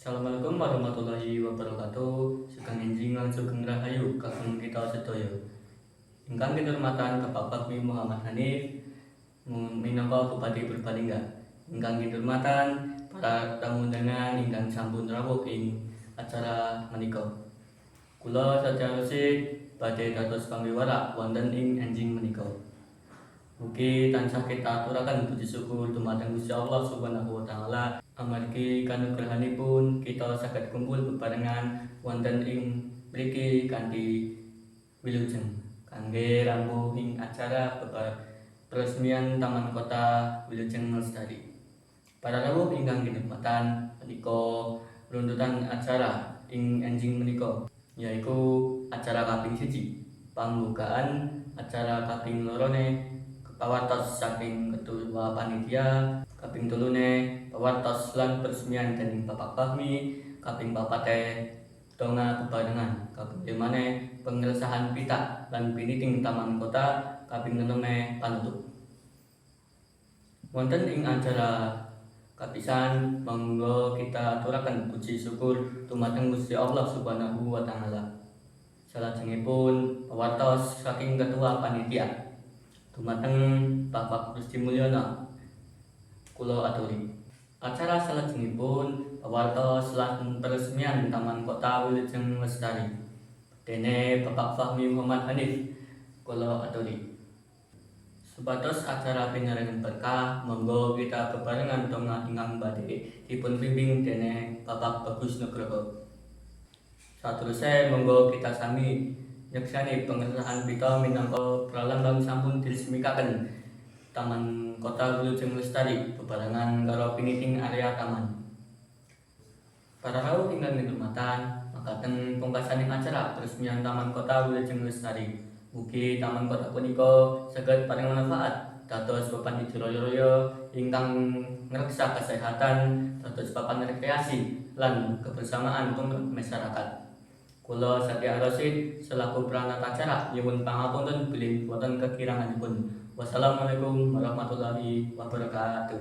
Assalamualaikum warahmatullahi wabarakatuh. Sugeng enjing lan sugeng rahayu kagem kita sedaya. Ingkang kinurmatan Bapak Bakmi Muhammad Hanif minangka Bupati Purbalingga. Ingkang kinurmatan para tamu undangan ingkang sampun rawuh ing acara menika. Kula sacara resik badhe dados pangwiwara wonten ing enjing menika. Mugi tansah kita aturaken puji syukur dumateng Gusti Allah Subhanahu wa taala amargi kanugrahanipun kita saged kumpul bebarengan wonten ing mriki kanthi wilujeng kangge rambuh ing acara peresmian Taman Kota Wilujeng Lestari. Para rawuh ingkang kinurmatan menika runtutan acara ing enjing menika yaiku acara kaping 1 pambukaan, acara kaping 2 pawartos saking ketua panitia, kaping 3 pawartos lan peresmian dening Bapak Bakmi, kaping 4 donga bebarengan, kaping 5 pengresahan pita lan piniting Taman Kota, kaping 6 panutup. Wonten ing acara kapisan monggo kita aturaken puji syukur dumateng Gusti Allah Subhanahu wa taala. Salajengipun pawartos saking ketua panitia dumateng Bapak Gusti Mulyono kula aturi. Acara salajengipun pawartos lan peresmian Taman Kota Wilujeng Lestari dene Bapak Fahmi Muhammad Hanif kula aturi. Supados acara pinaringan berkah monggo kita bebarengan donga ingkang badhe dipun bimbing dene Bapak Bagus Nugroho. Saterusé monggo kita sami nyeksani pengesahan pita minangka pralambang sampun diresmikaken Taman Kota Wilujeng Lestari bebarengan karo piniting area taman. Para rawuh ingkang kinurmatan, makaten pungkasaning acara peresmian Taman Kota Wilujeng Lestari. Mugi Taman Kota punika saged paring manfaat dados papan ijo raya-raya ingkang ngreksa kesehatan, dados papan rekreasi lan kebersamaan masyarakat. Kula Satya Rasid selaku peranata acara nyuwun pangapunten bilih wonten kekiranganipun. Wassalamualaikum warahmatullahi wabarakatuh.